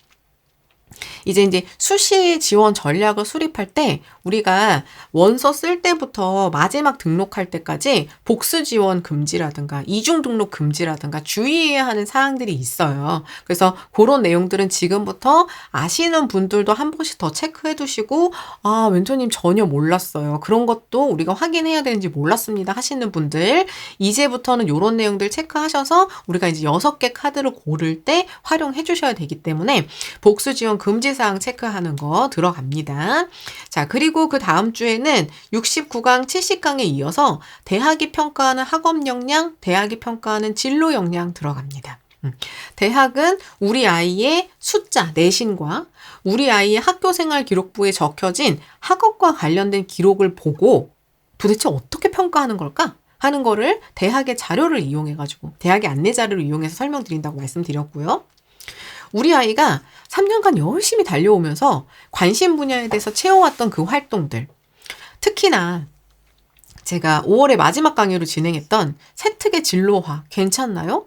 [SPEAKER 1] 이제 수시 지원 전략을 수립할 때 우리가 원서 쓸 때부터 마지막 등록할 때까지 복수 지원 금지라든가 이중 등록 금지라든가 주의해야 하는 사항들이 있어요. 그래서 그런 내용들은 지금부터 아시는 분들도 한 번씩 더 체크해 두시고 멘토님 전혀 몰랐어요. 그런 것도 우리가 확인해야 되는지 몰랐습니다 하시는 분들 이제부터는 이런 내용들 체크하셔서 우리가 이제 6개 카드를 고를 때 활용해 주셔야 되기 때문에 복수 지원 금지사항 체크하는 거 들어갑니다. 자, 그리고 그 다음 주에는 69강, 70강에 이어서 대학이 평가하는 학업 역량, 대학이 평가하는 진로 역량 들어갑니다. 대학은 우리 아이의 숫자, 내신과 우리 아이의 학교생활 기록부에 적혀진 학업과 관련된 기록을 보고 도대체 어떻게 평가하는 걸까? 하는 거를 대학의 자료를 이용해가지고 대학의 안내 자료를 이용해서 설명드린다고 말씀드렸고요. 우리 아이가 3년간 열심히 달려오면서 관심 분야에 대해서 채워왔던 그 활동들, 특히나 제가 5월에 마지막 강의로 진행했던 세특의 진로화 괜찮나요?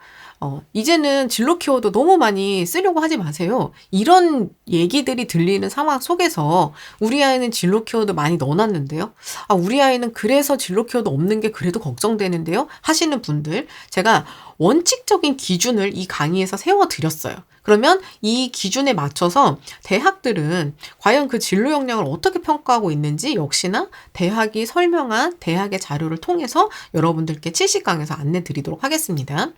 [SPEAKER 1] 이제는 진로 키워드 너무 많이 쓰려고 하지 마세요. 이런 얘기들이 들리는 상황 속에서 우리 아이는 진로 키워드 많이 넣어놨는데요. 우리 아이는 그래서 진로 키워드 없는 게 그래도 걱정되는데요. 하시는 분들, 제가 원칙적인 기준을 이 강의에서 세워드렸어요. 그러면 이 기준에 맞춰서 대학들은 과연 그 진로 역량을 어떻게 평가하고 있는지 역시나 대학이 설명한 대학의 자료를 통해서 여러분들께 70강에서 안내 드리도록 하겠습니다.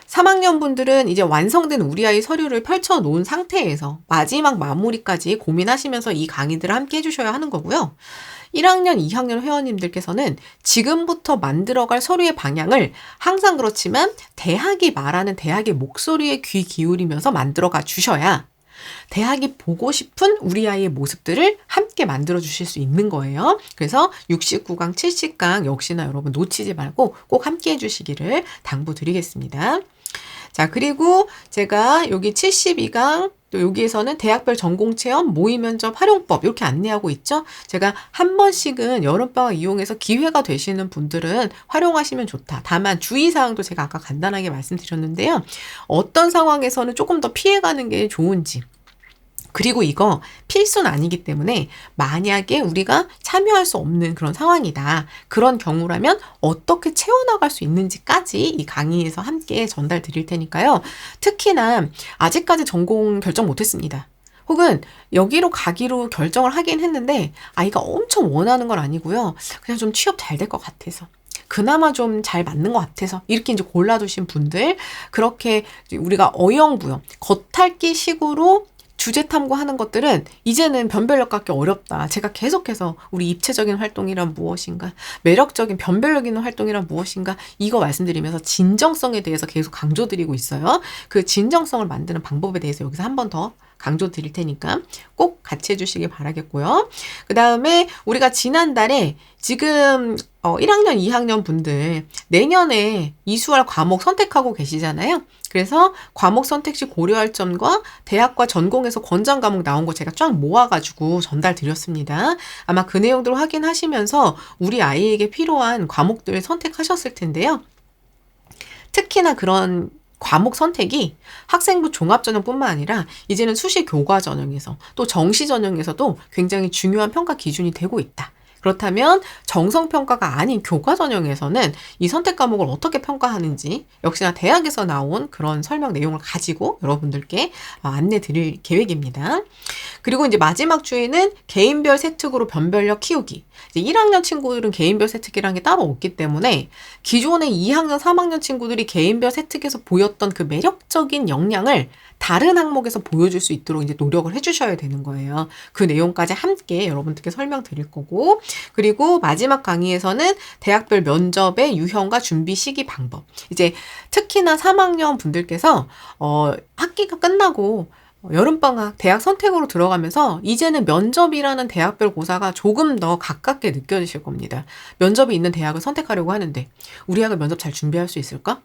[SPEAKER 1] 3학년 분들은 이제 완성된 우리 아이 서류를 펼쳐 놓은 상태에서 마지막 마무리까지 고민하시면서 이 강의들을 함께 해주셔야 하는 거고요. 1학년, 2학년 회원님들께서는 지금부터 만들어갈 서류의 방향을 항상 그렇지만 대학이 말하는 대학의 목소리에 귀 기울이면서 만들어가 주셔야 대학이 보고 싶은 우리 아이의 모습들을 함께 만들어 주실 수 있는 거예요. 그래서 69강, 70강 역시나 여러분 놓치지 말고 꼭 함께 해주시기를 당부드리겠습니다. 자, 그리고 제가 여기 72강 또 여기에서는 대학별 전공체험, 모의면접 활용법 이렇게 안내하고 있죠. 제가 한 번씩은 여름방학 이용해서 기회가 되시는 분들은 활용하시면 좋다. 다만 주의사항도 제가 아까 간단하게 말씀드렸는데요. 어떤 상황에서는 조금 더 피해가는 게 좋은지, 그리고 이거 필수는 아니기 때문에 만약에 우리가 참여할 수 없는 그런 상황이다. 그런 경우라면 어떻게 채워나갈 수 있는지까지 이 강의에서 함께 전달 드릴 테니까요. 특히나 아직까지 전공 결정 못했습니다. 혹은 여기로 가기로 결정을 하긴 했는데 아이가 엄청 원하는 건 아니고요. 그냥 좀 취업 잘 될 것 같아서. 그나마 좀 잘 맞는 것 같아서 이렇게 이제 골라두신 분들, 그렇게 우리가 어영부영 겉핥기 식으로 주제 탐구하는 것들은 이제는 변별력 갖기 어렵다. 제가 계속해서 우리 입체적인 활동이란 무엇인가, 매력적인 변별력 있는 활동이란 무엇인가, 이거 말씀드리면서 진정성에 대해서 계속 강조드리고 있어요. 그 진정성을 만드는 방법에 대해서 여기서 한 번 더 강조 드릴 테니까 꼭 같이 해주시길 바라겠고요. 그 다음에 우리가 지난달에 지금 1학년, 2학년 분들 내년에 이수할 과목 선택하고 계시잖아요. 그래서 과목 선택 시 고려할 점과 대학과 전공에서 권장 과목 나온 거 제가 쫙 모아가지고 전달 드렸습니다. 아마 그 내용들을 확인하시면서 우리 아이에게 필요한 과목들 선택하셨을 텐데요. 특히나 그런 과목 선택이 학생부 종합전형뿐만 아니라 이제는 수시 교과 전형에서 또 정시 전형에서도 굉장히 중요한 평가 기준이 되고 있다. 그렇다면 정성평가가 아닌 교과 전형에서는 이 선택 과목을 어떻게 평가하는지 역시나 대학에서 나온 그런 설명 내용을 가지고 여러분들께 안내 드릴 계획입니다. 그리고 이제 마지막 주에는 개인별 세특으로 변별력 키우기. 이제 1학년 친구들은 개인별 세특이라는 게 따로 없기 때문에 기존의 2학년, 3학년 친구들이 개인별 세특에서 보였던 그 매력적인 역량을 다른 항목에서 보여줄 수 있도록 이제 노력을 해주셔야 되는 거예요. 그 내용까지 함께 여러분들께 설명드릴 거고, 그리고 마지막 강의에서는 대학별 면접의 유형과 준비 시기 방법. 이제 특히나 3학년 분들께서 학기가 끝나고 여름방학 대학 선택으로 들어가면서 이제는 면접이라는 대학별 고사가 조금 더 가깝게 느껴지실 겁니다. 면접이 있는 대학을 선택하려고 하는데 우리 학을 면접 잘 준비할 수 있을까?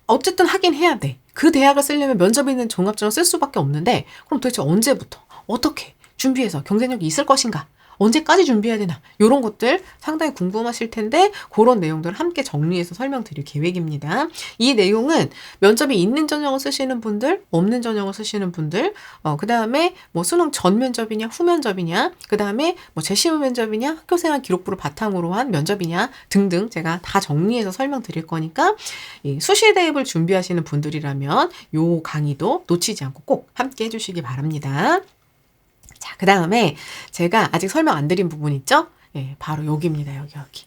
[SPEAKER 1] 어쨌든 하긴 해야 돼. 그 대학을 쓰려면 면접이 있는 종합전형 쓸 수밖에 없는데 그럼 도대체 언제부터 어떻게 준비해서 경쟁력이 있을 것인가? 언제까지 준비해야 되나? 이런 것들 상당히 궁금하실 텐데 그런 내용들을 함께 정리해서 설명드릴 계획입니다. 이 내용은 면접이 있는 전형을 쓰시는 분들, 없는 전형을 쓰시는 분들, 그 다음에 뭐 수능 전 면접이냐, 후 면접이냐, 그 다음에 뭐 재시험 면접이냐, 학교생활 기록부를 바탕으로 한 면접이냐 등등 제가 다 정리해서 설명드릴 거니까 이 수시 대입을 준비하시는 분들이라면 요 강의도 놓치지 않고 꼭 함께 해주시기 바랍니다. 자, 그 다음에 제가 아직 설명 안 드린 부분 있죠? 예, 바로 여기입니다. 여기.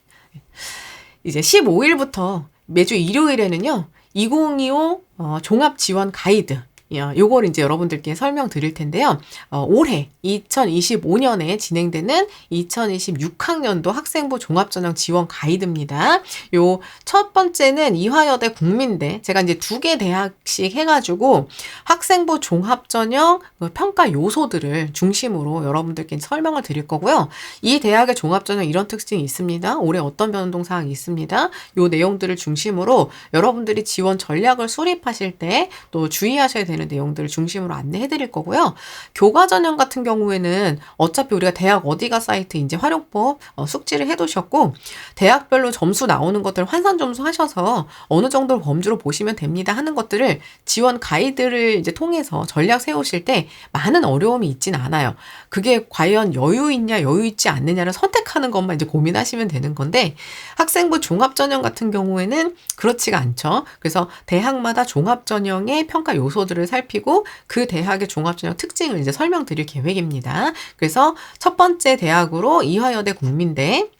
[SPEAKER 1] 이제 15일부터 매주 일요일에는요, 2025 종합 지원 가이드 요걸 이제 여러분들께 설명드릴 텐데요. 올해 2025년에 진행되는 2026학년도 학생부 종합전형 지원 가이드입니다. 요 첫 번째는 이화여대 국민대, 제가 이제 2개 대학씩 해가지고 학생부 종합전형 평가 요소들을 중심으로 여러분들께 설명을 드릴 거고요. 이 대학의 종합전형 이런 특징이 있습니다. 올해 어떤 변동사항이 있습니다. 요 내용들을 중심으로 여러분들이 지원 전략을 수립하실 때 또 주의하셔야 되는 내용들을 중심으로 안내해 드릴 거고요. 교과전형 같은 경우에는 어차피 우리가 대학 어디가 사이트 이제 활용법 숙지를 해 두셨고, 대학별로 점수 나오는 것들 환산 점수 하셔서 어느 정도 범주로 보시면 됩니다 하는 것들을 지원 가이드를 이제 통해서 전략 세우실 때 많은 어려움이 있진 않아요. 그게 과연 여유 있냐 여유 있지 않느냐를 선택하는 것만 이제 고민하시면 되는 건데, 학생부 종합전형 같은 경우에는 그렇지가 않죠. 그래서 대학마다 종합전형의 평가 요소들을 살피고 그 대학의 종합전형 특징을 이제 설명드릴 계획입니다. 그래서 첫 번째 대학으로 이화여대 국민대,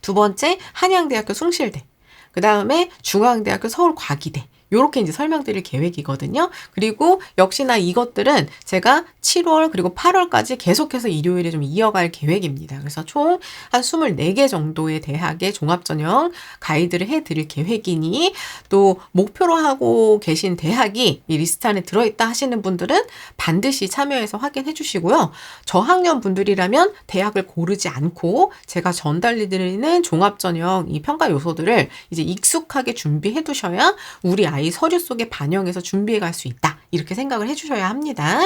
[SPEAKER 1] 두 번째 한양대학교 숭실대, 그 다음에 중앙대학교 서울과기대, 요렇게 이제 설명드릴 계획이거든요. 그리고 역시나 이것들은 제가 7월 그리고 8월까지 계속해서 일요일에 좀 이어갈 계획입니다. 그래서 총 한 24개 정도의 대학의 종합전형 가이드를 해드릴 계획이니, 또 목표로 하고 계신 대학이 이 리스트 안에 들어있다 하시는 분들은 반드시 참여해서 확인해 주시고요. 저학년 분들이라면 대학을 고르지 않고 제가 전달해드리는 종합전형 이 평가 요소들을 이제 익숙하게 준비해 두셔야 우리 아이 서류 속에 반영해서 준비해 갈 수 있다, 이렇게 생각을 해주셔야 합니다.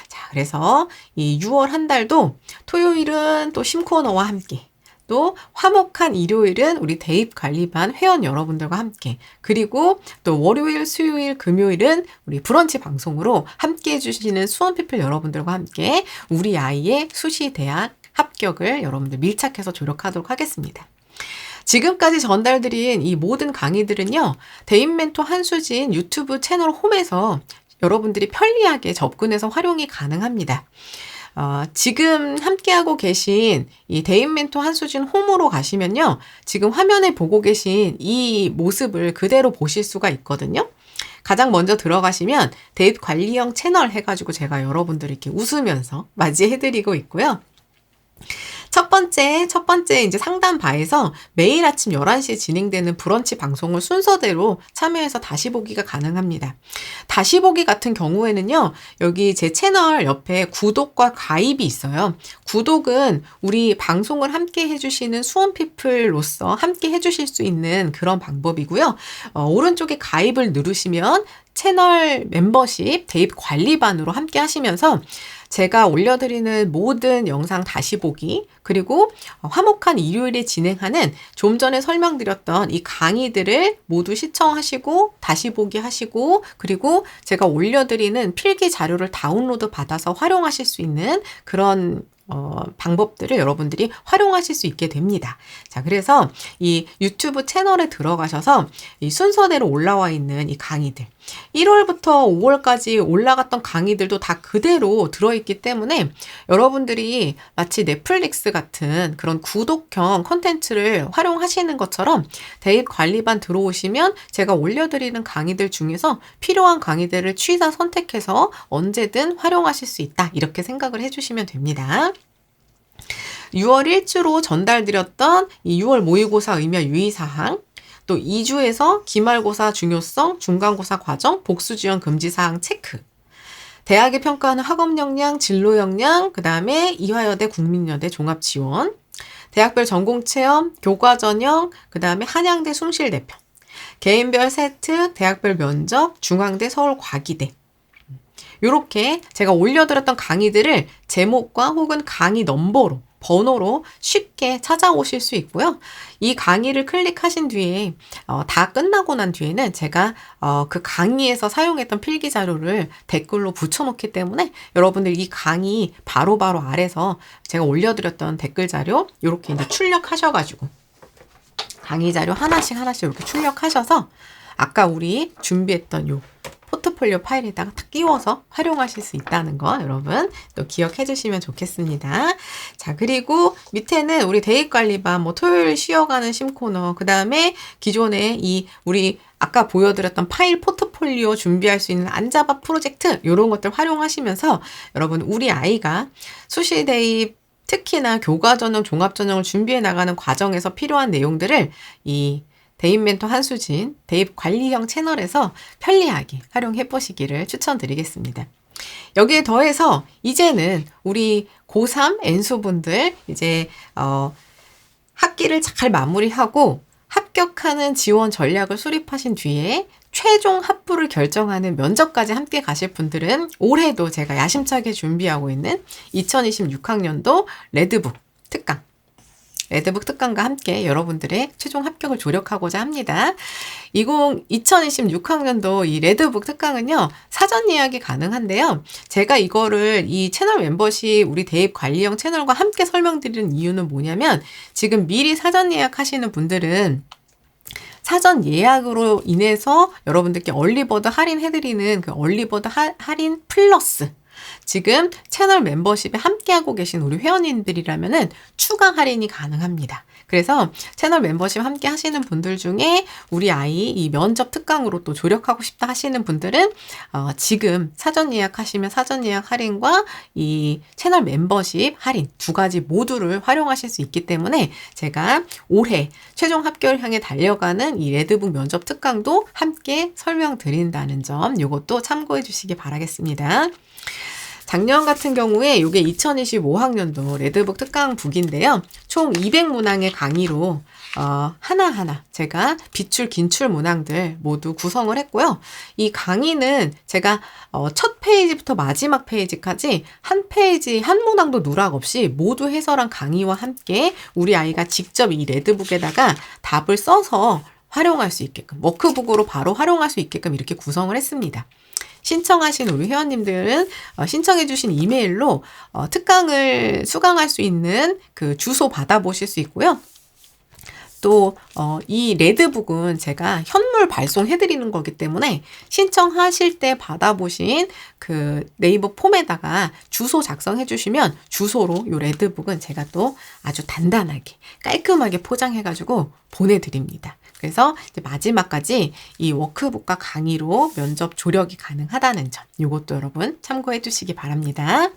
[SPEAKER 1] 자, 그래서 이 6월 한 달도 토요일은 또 심코너와 함께, 또 화목한 일요일은 우리 대입관리반 회원 여러분들과 함께, 그리고 또 월요일, 수요일, 금요일은 우리 브런치 방송으로 함께 해주시는 수험피플 여러분들과 함께 우리 아이의 수시대학 합격을 여러분들 밀착해서 조력하도록 하겠습니다. 지금까지 전달드린 이 모든 강의들은요, 대입멘토 한수진 유튜브 채널 홈에서 여러분들이 편리하게 접근해서 활용이 가능합니다. 지금 함께하고 계신 이 대입멘토 한수진 홈으로 가시면요, 지금 화면에 보고 계신 이 모습을 그대로 보실 수가 있거든요. 가장 먼저 들어가시면 대입관리형 채널 해가지고 제가 여러분들을 이렇게 웃으면서 맞이해드리고 있고요. 첫 번째 이제 상단 바에서 매일 아침 11시에 진행되는 브런치 방송을 순서대로 참여해서 다시 보기가 가능합니다. 다시 보기 같은 경우에는요, 여기 제 채널 옆에 구독과 가입이 있어요. 구독은 우리 방송을 함께 해주시는 수험피플로서 함께 해주실 수 있는 그런 방법이고요. 오른쪽에 가입을 누르시면 채널 멤버십 대입 관리반으로 함께 하시면서 제가 올려드리는 모든 영상 다시 보기, 그리고 화목한 일요일에 진행하는 좀 전에 설명드렸던 이 강의들을 모두 시청하시고 다시 보기 하시고, 그리고 제가 올려드리는 필기 자료를 다운로드 받아서 활용하실 수 있는 그런 방법들을 여러분들이 활용하실 수 있게 됩니다. 자, 그래서 이 유튜브 채널에 들어가셔서 이 순서대로 올라와 있는 이 강의들, 1월부터 5월까지 올라갔던 강의들도 다 그대로 들어있기 때문에 여러분들이 마치 넷플릭스 같은 그런 구독형 컨텐츠를 활용하시는 것처럼 대입관리반 들어오시면 제가 올려드리는 강의들 중에서 필요한 강의들을 취사 선택해서 언제든 활용하실 수 있다, 이렇게 생각을 해주시면 됩니다. 6월 1주로 전달드렸던 이 6월 모의고사 의미 유의사항, 또 2주에서 기말고사 중요성, 중간고사 과정, 복수지원 금지사항 체크, 대학이 평가하는 학업 역량, 진로 역량, 그 다음에 이화여대, 국민여대 종합지원, 대학별 전공체험, 교과전형, 그 다음에 한양대 숭실대편, 개인별 세트, 대학별 면접, 중앙대 서울과기대, 요렇게 제가 올려드렸던 강의들을 제목과 혹은 강의 넘버로, 번호로 쉽게 찾아오실 수 있고요. 이 강의를 클릭하신 뒤에 다 끝나고 난 뒤에는 제가 그 강의에서 사용했던 필기 자료를 댓글로 붙여놓기 때문에 여러분들 이 강의 바로바로 아래서 제가 올려드렸던 댓글 자료 이렇게 이제 출력하셔가지고 강의 자료 하나씩 이렇게 출력하셔서 아까 우리 준비했던 요 포트폴리오 파일에다가 딱 끼워서 활용하실 수 있다는 거 여러분 또 기억해 주시면 좋겠습니다. 자, 그리고 밑에는 우리 대입관리반 뭐 토요일 쉬어가는 심코너, 그 다음에 기존에 이 우리 아까 보여드렸던 파일 포트폴리오 포트폴리오 준비할 수 있는 안자바 프로젝트 요런 것들 활용하시면서 여러분 우리 아이가 수시 대입 특히나 교과 전형, 종합 전형을 준비해 나가는 과정에서 필요한 내용들을 이 대입 멘토 한수진 대입 관리형 채널에서 편리하게 활용해 보시기를 추천드리겠습니다. 여기에 더해서 이제는 우리 고3 N수분들 이제 학기를 잘 마무리하고 합격하는 지원 전략을 수립하신 뒤에 최종 합부를 결정하는 면접까지 함께 가실 분들은 올해도 제가 야심차게 준비하고 있는 2026학년도 레드북 특강과 함께 여러분들의 최종 합격을 조력하고자 합니다. 2026학년도 이 레드북 특강은요, 사전 예약이 가능한데요. 제가 이거를 이 채널 멤버십 우리 대입 관리형 채널과 함께 설명드리는 이유는 뭐냐면 지금 미리 사전 예약하시는 분들은 사전 예약으로 인해서 여러분들께 얼리버드 할인해드리는 그 얼리버드 할인 플러스 지금 채널 멤버십에 함께하고 계신 우리 회원님들이라면은 추가 할인이 가능합니다. 그래서 채널 멤버십 함께 하시는 분들 중에 우리 아이 이 면접 특강으로 또 조력하고 싶다 하시는 분들은 지금 사전 예약하시면 사전 예약 할인과 이 채널 멤버십 할인 두 가지 모두를 활용하실 수 있기 때문에 제가 올해 최종 합격을 향해 달려가는 이 레드북 면접 특강도 함께 설명드린다는 점 이것도 참고해 주시기 바라겠습니다. 작년 같은 경우에 이게 2025학년도 레드북 특강북인데요. 총 200문항의 강의로 하나하나 제가 비출 긴출 문항들 모두 구성을 했고요. 이 강의는 제가 첫 페이지부터 마지막 페이지까지 한 페이지 한 문항도 누락 없이 모두 해설한 강의와 함께 우리 아이가 직접 이 레드북에다가 답을 써서 활용할 수 있게끔 워크북으로 바로 활용할 수 있게끔 이렇게 구성을 했습니다. 신청하신 우리 회원님들은 신청해주신 이메일로 특강을 수강할 수 있는 그 주소 받아보실 수 있고요. 또 이 레드북은 제가 현물 발송해드리는 거기 때문에 신청하실 때 받아보신 그 네이버 폼에다가 주소 작성해주시면 주소로 이 레드북은 제가 또 아주 단단하게 깔끔하게 포장해가지고 보내드립니다. 그래서 이제 마지막까지 이 워크북과 강의로 면접 조력이 가능하다는 점 이것도 여러분 참고해 주시기 바랍니다.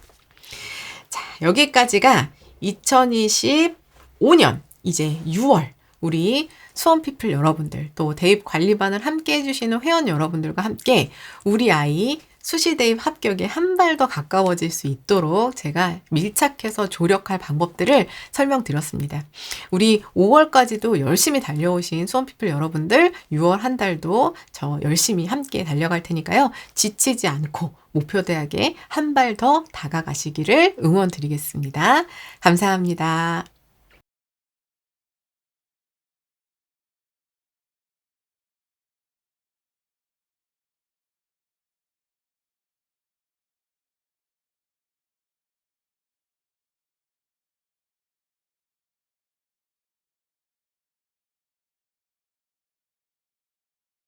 [SPEAKER 1] 자, 여기까지가 2025년 이제 6월 우리 수험피플 여러분들 또 대입관리반을 함께 해주시는 회원 여러분들과 함께 우리 아이 수시대입 합격에 한 발 더 가까워질 수 있도록 제가 밀착해서 조력할 방법들을 설명드렸습니다. 우리 5월까지도 열심히 달려오신 수험피플 여러분들 6월 한 달도 저 열심히 함께 달려갈 테니까요. 지치지 않고 목표대학에 한 발 더 다가가시기를 응원드리겠습니다. 감사합니다.